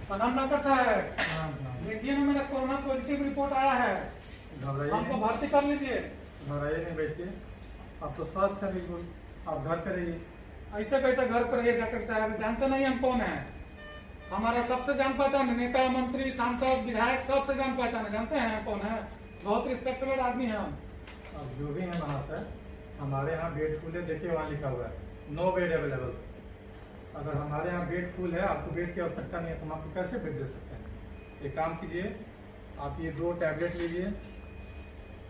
प्रणाम डॉक्टर साहब। देखिए ना, मेरा कोरोना पॉजिटिव रिपोर्ट आया है, घबराइए हमको नहीं, भर्ती कर लीजिए। घबराइए नहीं, बैठिए। आप तो स्वास्थ्य है बिल्कुल, आप घर पे रहिए। ऐसे कैसे घर पर रहिए डॉक्टर साहब, जानते नहीं हम कौन है। हमारा सबसे जान पहचान, नेता मंत्री सांसद विधायक सबसे जान पहचान है, जानते हैं कौन है। बहुत रिस्पेक्टेड आदमी है हम। अब जो भी है महाशय, हमारे यहाँ बेड फुल है, देखिए वहाँ लिखा हुआ है नो बेड अवेलेबल। अगर हमारे यहाँ बेड फुल है, आपको बेड की आवश्यकता नहीं है, तो हम आपको कैसे बेड दे सकते हैं। एक काम कीजिए, आप ये 2 टैबलेट लीजिए,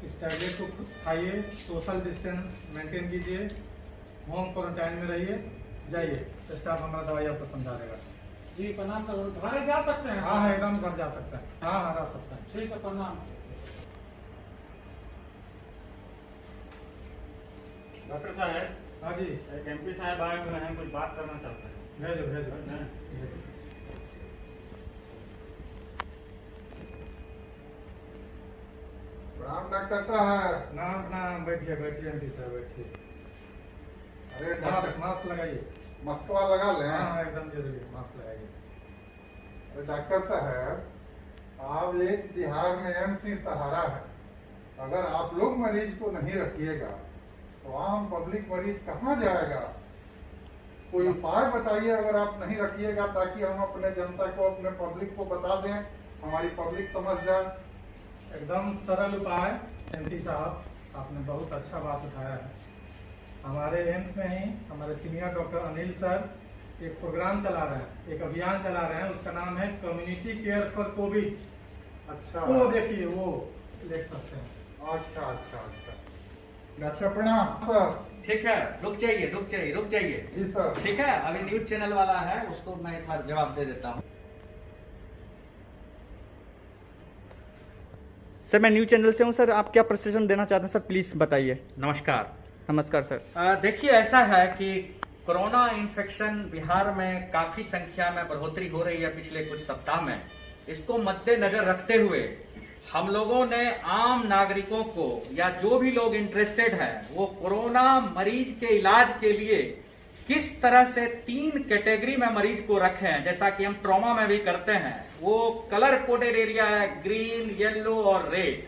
इस टैबलेट को खुद खाइए, सोशल डिस्टेंस मेंटेन कीजिए, होम क्वारंटाइन में रहिए, जाइए। स्टाफ हमारा दवाई आपको समझा देगा। जी प्रणाम सर, घर जा सकते हैं। हाँ एकदम घर जा सकता है, हाँ जा सकता है। ठीक है, प्रणाम। डॉक्टर साहब, हाँ जी, एक एमपी साहब आए हुए हैं, कुछ बात करना चाहते हैं। भेजो भेजो हैं? भेजो। प्रणाम डॉक्टर साहब। प्रणाम प्रणाम, बैठिए बैठिए एमपी साहब बैठिए। अरे मास्क डॉक्टर, मास्क लगाइए। मस्कवा लगा लें। हाँ एकदम जरूरी, मास्क लगाइए। अरे डॉक्टर साहब, आप एक बिहार में एम्स ही सहारा है। अगर आप लोग मरीज को नहीं रखिएगा तो आम पब्लिक मरीज कहाँ जाएगा। कोई उपाय बताइए अगर आप नहीं रखिएगा, ताकि हम अपने जनता को, अपने पब्लिक को बता दें, हमारी पब्लिक समझ जाए। एकदम सरल उपाय एमपी साहब, आपने बहुत अच्छा बात उठाया है। हमारे एम्स में ही हमारे सीनियर डॉक्टर अनिल सर एक प्रोग्राम चला रहे हैं, एक अभियान चला रहे हैं, उसका नाम है कम्युनिटी केयर फॉर कोविड। अच्छा वो देखिए, वो देख सकते हैं। अच्छा अच्छा अच्छा डॉक्टर प्रणाम सर। ठीक है, रुक जाइए रुक जाइए रुक जाइए। जी सर। ठीक है, अभी न्यूज चैनल वाला है, उसको मैं एक बार जवाब दे देता हूँ। सर मैं न्यूज चैनल से हूँ सर, आप क्या प्रशिक्षण देना चाहते हैं सर, प्लीज बताइए। नमस्कार। नमस्कार सर। देखिए, ऐसा है कि कोरोना इन्फेक्शन बिहार में काफी संख्या में बढ़ोतरी हो रही है पिछले कुछ सप्ताह में। इसको मद्देनजर रखते हुए हम लोगों ने आम नागरिकों को, या जो भी लोग इंटरेस्टेड हैं, वो कोरोना मरीज के इलाज के लिए किस तरह से 3 कैटेगरी में मरीज को रखें, जैसा कि हम ट्रॉमा में भी करते हैं। वो कलर कोडेड एरिया है, ग्रीन, येलो और रेड।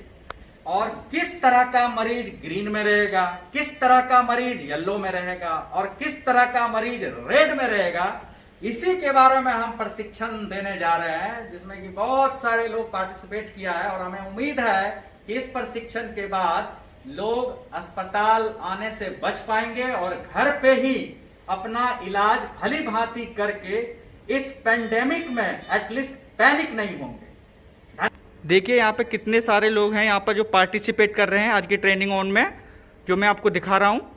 और किस तरह का मरीज ग्रीन में रहेगा, किस तरह का मरीज येलो में रहेगा और किस तरह का मरीज रेड में रहेगा, इसी के बारे में हम प्रशिक्षण देने जा रहे हैं, जिसमें कि बहुत सारे लोग पार्टिसिपेट किया है। और हमें उम्मीद है कि इस प्रशिक्षण के बाद लोग अस्पताल आने से बच पाएंगे और घर पे ही अपना इलाज भली भांति करके इस पेंडेमिक में एटलीस्ट पैनिक नहीं होंगे। देखिए यहाँ पे कितने सारे लोग हैं यहाँ पर जो पार्टिसिपेट कर रहे हैं आज की ट्रेनिंग ऑन में, जो मैं आपको दिखा रहा हूँ।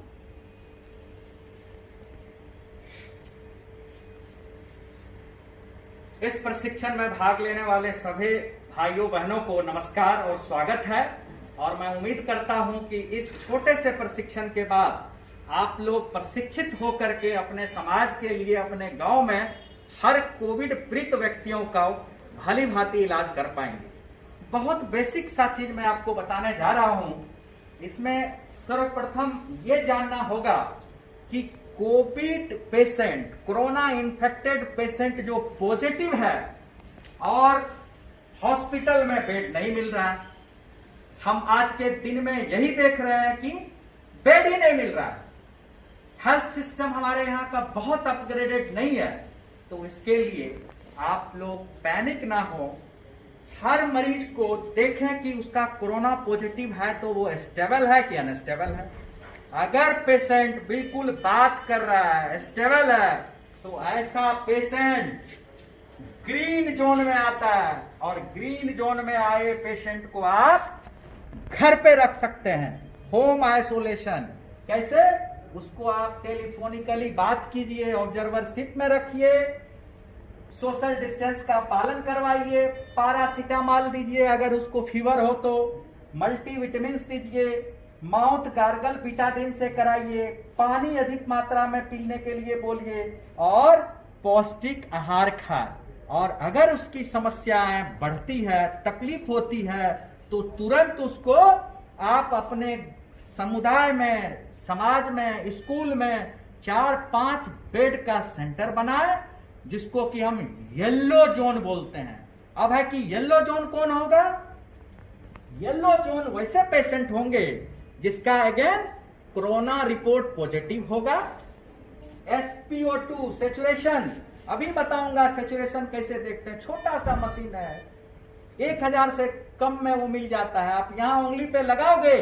इस प्रशिक्षण में भाग लेने वाले सभी भाइयों बहनों को नमस्कार और स्वागत है। और मैं उम्मीद करता हूं कि इस छोटे से प्रशिक्षण के बाद आप लोग प्रशिक्षित होकर के अपने समाज के लिए, अपने गांव में हर कोविड पीड़ित व्यक्तियों का भली भांति इलाज कर पाएंगे। बहुत बेसिक सा चीज मैं आपको बताने जा रहा हूं। इसमें सर्वप्रथम ये जानना होगा कि Covid patient, corona infected patient जो पॉजिटिव है और हॉस्पिटल में बेड नहीं मिल रहा है, हम आज के दिन में यही देख रहे हैं कि बेड ही नहीं मिल रहा है। हेल्थ सिस्टम हमारे यहाँ का बहुत अपग्रेडेड नहीं है। तो इसके लिए आप लोग पैनिक ना हो, हर मरीज को देखें कि उसका कोरोना पॉजिटिव है तो वो स्टेबल है कि अनस्टेबल है। अगर पेशेंट बिल्कुल बात कर रहा है, स्टेबल है, तो ऐसा पेशेंट ग्रीन जोन में आता है। और ग्रीन जोन में आए पेशेंट को आप घर पे रख सकते हैं, होम आइसोलेशन। कैसे? उसको आप टेलीफोनिकली बात कीजिए, ऑब्जर्वरशिप में रखिए, सोशल डिस्टेंस का पालन करवाइए, पैरासीटामॉल दीजिए, अगर उसको फीवर हो तो मल्टीविटामिन दीजिए, माउथ गार्गल बीटाडीन से कराइए, पानी अधिक मात्रा में पीने के लिए बोलिए और पौष्टिक आहार खाए। और अगर उसकी समस्याएं बढ़ती है, तकलीफ होती है, तो तुरंत उसको आप अपने समुदाय में, समाज में, स्कूल में 4-5 बेड का सेंटर बनाएं जिसको कि हम येलो जोन बोलते हैं। अब है कि येलो जोन कौन होगा? येलो जोन वैसे पेशेंट होंगे जिसका अगेन कोरोना रिपोर्ट पॉजिटिव होगा। SpO2 सेचुरेशन, अभी बताऊंगा सेचुरेशन कैसे देखते हैं। छोटा सा मशीन है, 1000 से कम में वो मिल जाता है। आप यहां उंगली पे लगाओगे,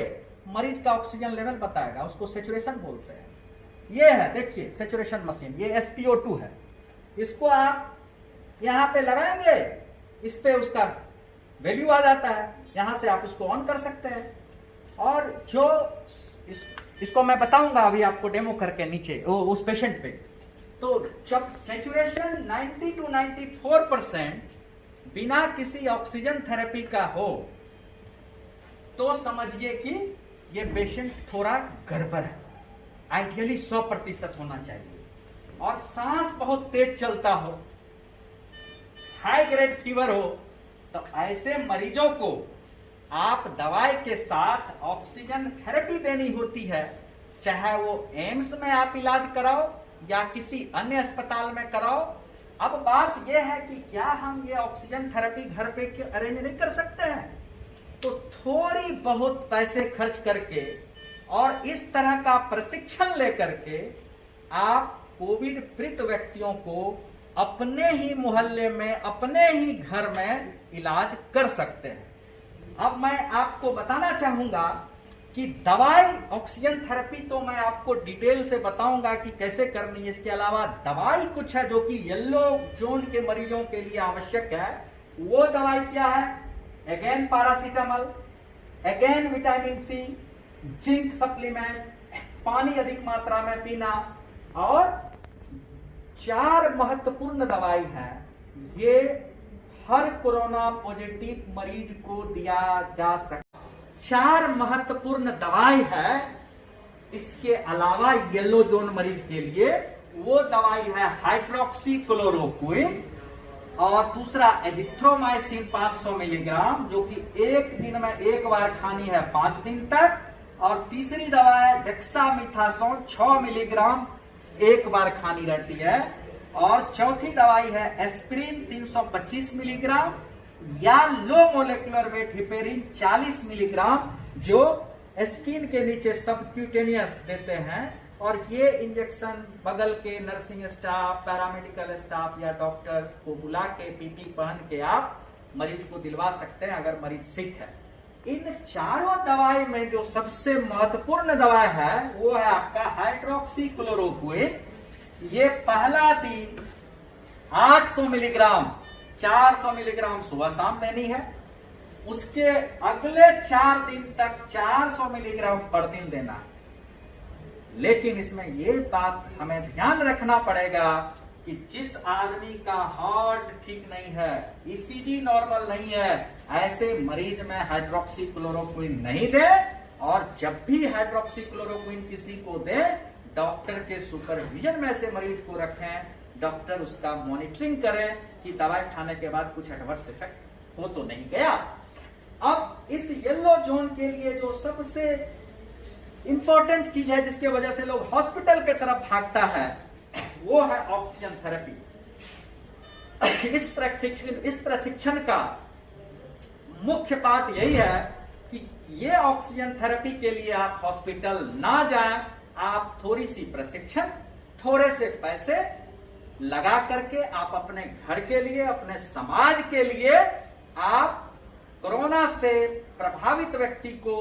मरीज का ऑक्सीजन लेवल बताएगा, उसको सेचुरेशन बोलते हैं। ये है, देखिए सेचुरेशन मशीन, ये SpO2 है। इसको आप यहां पे लगाएंगे, इस पे उसका वैल्यू आ जाता है, यहां से आप इसको ऑन कर सकते हैं। और जो इसको मैं बताऊंगा अभी आपको डेमो करके नीचे उस पेशेंट पे। तो जब सेचुरेशन 90 to 94% बिना किसी ऑक्सीजन थेरेपी का हो तो समझिए कि ये पेशेंट थोड़ा गड़बड़ है। आइडियली 100% होना चाहिए। और सांस बहुत तेज चलता हो, हाई ग्रेड फीवर हो, तो ऐसे मरीजों को आप दवाई के साथ ऑक्सीजन थेरेपी देनी होती है। चाहे वो एम्स में आप इलाज कराओ या किसी अन्य अस्पताल में कराओ। अब बात यह है कि क्या हम ये ऑक्सीजन थेरेपी घर पे अरेंज नहीं कर सकते हैं? तो थोड़ी बहुत पैसे खर्च करके और इस तरह का प्रशिक्षण लेकर के आप कोविड पीड़ित व्यक्तियों को अपने ही मोहल्ले में, अपने ही घर में इलाज कर सकते हैं। अब मैं आपको बताना चाहूंगा कि दवाई ऑक्सीजन थेरेपी तो मैं आपको डिटेल से बताऊंगा कि कैसे करनी है। इसके अलावा दवाई कुछ है जो कि येलो जोन के मरीजों के लिए आवश्यक है। वो दवाई क्या है? Again paracetamol, again vitamin C, zinc supplement, पानी अधिक मात्रा में पीना, और 4 महत्वपूर्ण दवाई है। ये हर कोरोना पॉजिटिव मरीज को दिया जा सकता। 4 महत्वपूर्ण दवाई है। इसके अलावा येलो जोन मरीज के लिए वो दवाई है हाइड्रोक्सीक्लोरोक्विन, और दूसरा एजिथ्रोमाइसिन 500 मिलीग्राम, जो कि एक दिन में एक बार खानी है 5 दिन तक। और तीसरी दवा है डेक्सामेथासोन 6 मिलीग्राम, एक बार खानी रहती है। और चौथी दवाई है एस्पिरिन 325 मिलीग्राम या लो मोलेकुलर वेट हिपेरिन 40 मिलीग्राम, जो स्किन के नीचे सबक्यूटेनियस देते हैं। और ये इंजेक्शन बगल के नर्सिंग स्टाफ, पैरामेडिकल स्टाफ या डॉक्टर को बुला के पीपी पहन के आप मरीज को दिलवा सकते हैं अगर मरीज सिक है। इन चारों दवाई में जो सबसे महत्वपूर्ण दवा है वो है आपका हाइड्रोक्सीक्लोरोक्विन। ये पहला दिन 800 मिलीग्राम, 400 मिलीग्राम सुबह शाम देनी है। उसके अगले 4 दिन तक 400 मिलीग्राम पर दिन देना है। लेकिन इसमें ये बात हमें ध्यान रखना पड़ेगा कि जिस आदमी का हार्ट ठीक नहीं है, ईसीजी नॉर्मल नहीं है, ऐसे मरीज में हाइड्रोक्सीक्लोरोक्विन नहीं दे। और जब भी हाइड्रोक्सीक्लोरोक्विन किसी को दे, डॉक्टर के सुपरविजन में ऐसे मरीज को रखें। डॉक्टर उसका मॉनिटरिंग करें कि दवाई खाने के बाद कुछ एडवर्स इफेक्ट हो तो नहीं गया। अब इस येलो जोन के लिए जो सबसे इंपॉर्टेंट चीज है जिसके वजह से लोग हॉस्पिटल के तरफ भागता है, वो है ऑक्सीजन थेरेपी। इस प्रशिक्षण का मुख्य पार्ट यही है कि ये ऑक्सीजन थेरेपी के लिए आप हॉस्पिटल ना जाएं, आप थोड़ी सी प्रशिक्षण, थोड़े से पैसे लगा करके आप अपने घर के लिए, अपने समाज के लिए आप कोरोना से प्रभावित व्यक्ति को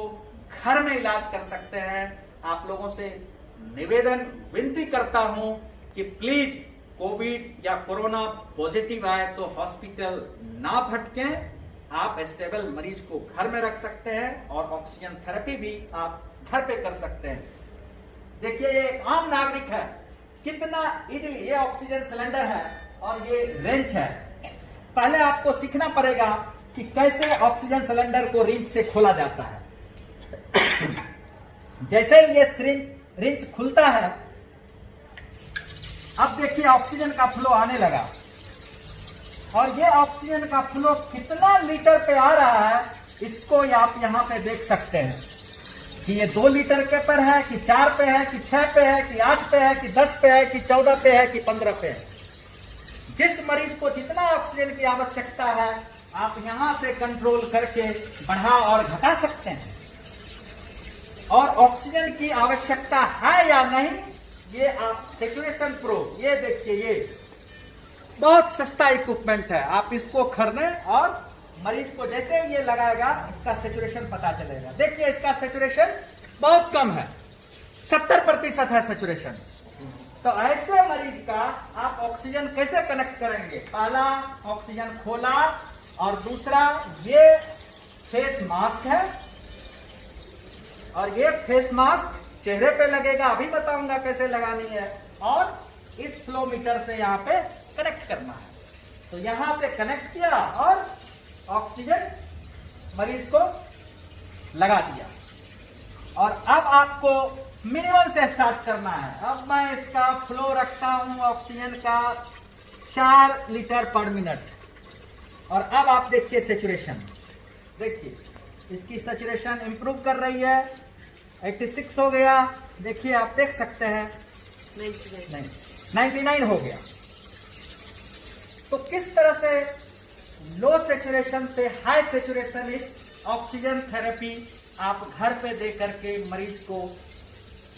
घर में इलाज कर सकते हैं। आप लोगों से निवेदन, विनती करता हूं कि प्लीज कोविड या कोरोना पॉजिटिव आए तो हॉस्पिटल ना भटकें। आप स्टेबल मरीज को घर में रख सकते हैं और ऑक्सीजन थेरेपी भी आप घर पे कर सकते हैं। देखिए, ये एक आम नागरिक है, कितना इजीली, ये ऑक्सीजन सिलेंडर है और ये रेंच है। पहले आपको सीखना पड़ेगा कि कैसे ऑक्सीजन सिलेंडर को रिंच से खोला जाता है। जैसे ही ये रिंच खुलता है, अब देखिए ऑक्सीजन का फ्लो आने लगा। और ये ऑक्सीजन का फ्लो कितना लीटर पे आ रहा है, इसको आप यहां पे देख सकते हैं कि ये 2 लीटर के पर है, कि 4 पे है, कि 6 पे है, कि 8 पे है, कि 10 पे है, कि 14 पे है, कि 15 पे है। जिस मरीज को जितना ऑक्सीजन की आवश्यकता है आप यहां से कंट्रोल करके बढ़ा और घटा सकते हैं। और ऑक्सीजन की आवश्यकता है या नहीं, ये आप सैचुरेशन प्रो, ये देखिए, ये बहुत सस्ता इक्विपमेंट है। आप इसको खरीदें और मरीज को जैसे ये लगाएगा इसका सैचुरेशन पता चलेगा। देखिए इसका सैचुरेशन बहुत कम है, 70% है सैचुरेशन। तो ऐसे मरीज का आप ऑक्सीजन कैसे कनेक्ट करेंगे? पहला ऑक्सीजन खोला और दूसरा ये फेस मास्क है और ये फेस मास्क चेहरे पे लगेगा, अभी बताऊंगा कैसे लगानी है। और इस फ्लो मीटर से यहाँ पे कनेक्ट करना है। तो यहां से कनेक्ट किया और ऑक्सीजन मरीज को लगा दिया। और अब आपको मिनिमम से स्टार्ट करना है। अब मैं इसका फ्लो रखता हूं ऑक्सीजन का 4 लीटर पर मिनट। और अब आप देखिए सैचुरेशन, देखिए इसकी सैचुरेशन इंप्रूव कर रही है, 86 हो गया। देखिए आप देख सकते हैं, नहीं 99 हो गया। तो किस तरह से लो सैचुरेशन से हाई सैचुरेशन इस ऑक्सीजन थेरेपी आप घर पे दे करके मरीज को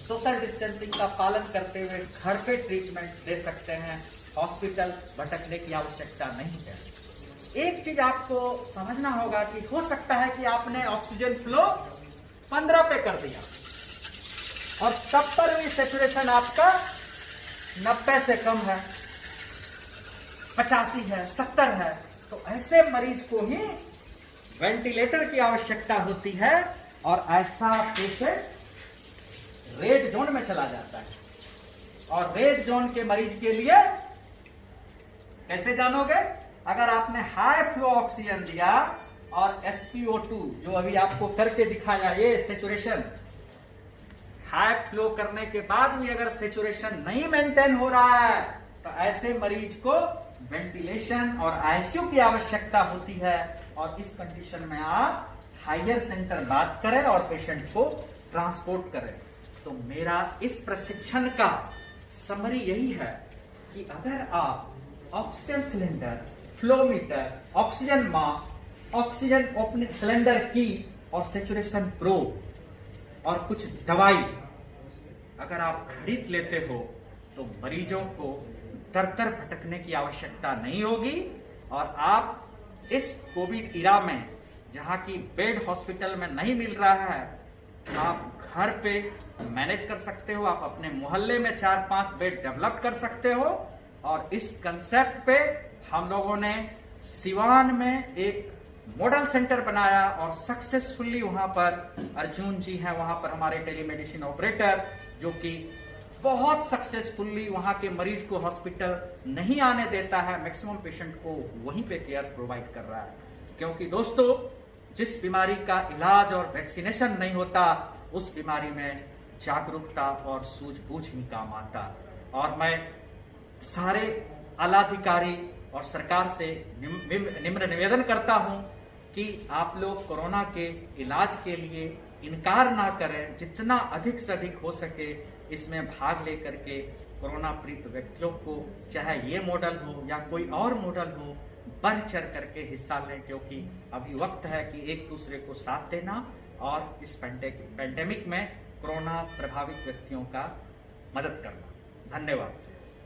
सोशल डिस्टेंसिंग का पालन करते हुए घर पे ट्रीटमेंट दे सकते हैं। हॉस्पिटल भटकने की आवश्यकता नहीं है। एक चीज आपको समझना होगा कि हो सकता है कि आपने ऑक्सीजन फ्लो 15 पे कर दिया और तब पर भी सैचुरेशन आपका 90 से कम है, 85 है, 70 है। तो ऐसे मरीज को ही वेंटिलेटर की आवश्यकता होती है और ऐसा पेशेंट रेड जोन में चला जाता है। और रेड जोन के मरीज के लिए कैसे जानोगे? अगर आपने हाई फ्लो ऑक्सीजन दिया और SpO2 जो अभी आपको करके दिखाया, ये सैचुरेशन हाई फ्लो करने के बाद भी अगर सैचुरेशन नहीं मेंटेन हो रहा है तो ऐसे मरीज को वेंटिलेशन और ICU की आवश्यकता होती है। और इस कंडीशन में आप हायर सेंटर बात करें और पेशेंट को ट्रांसपोर्ट करें। तो मेरा इस प्रशिक्षण का समरी यही है कि अगर आप oxygen cylinder, flowmeter, oxygen mask, oxygen opening cylinder की और सैचुरेशन प्रो और कुछ दवाई अगर आप खरीद लेते हो तो मरीजों को दर दर भटकने की आवश्यकता नहीं होगी। और आप इस कोविड इरा में जहां की बेड हॉस्पिटल में नहीं मिल रहा है, आप घर पे मैनेज कर सकते हो। आप अपने मोहल्ले में 4-5 बेड डेवलप कर सकते हो। और इस कंसेप्ट पे हम लोगों ने सिवान में एक मॉडल सेंटर बनाया और सक्सेसफुली वहां पर अर्जुन जी हैं, वहां पर हमारे टेलीमेडिसिन ऑपरेटर, जो कि बहुत सक्सेसफुली वहां के मरीज को हॉस्पिटल नहीं आने देता है, मैक्सिमम पेशेंट को वहीं पे केयर प्रोवाइड कर रहा है। क्योंकि दोस्तों जिस बीमारी का इलाज और वैक्सीनेशन नहीं होता उस बीमारी में जागरूकता और सूझबूझ ही काम आता। और मैं सारे आलाधिकारी और सरकार से निम्र निवेदन करता हूं कि आप लोग कोरोना के इलाज के लिए इनकार ना करें। जितना अधिक से अधिक हो सके इसमें भाग लेकर के कोरोना पीड़ित व्यक्तियों को, चाहे ये मॉडल हो या कोई और मॉडल हो, बढ़ चढ़ करके हिस्सा लें। क्योंकि अभी वक्त है कि एक दूसरे को साथ देना और इस पेंडेमिक में कोरोना प्रभावित व्यक्तियों का मदद करना। धन्यवाद।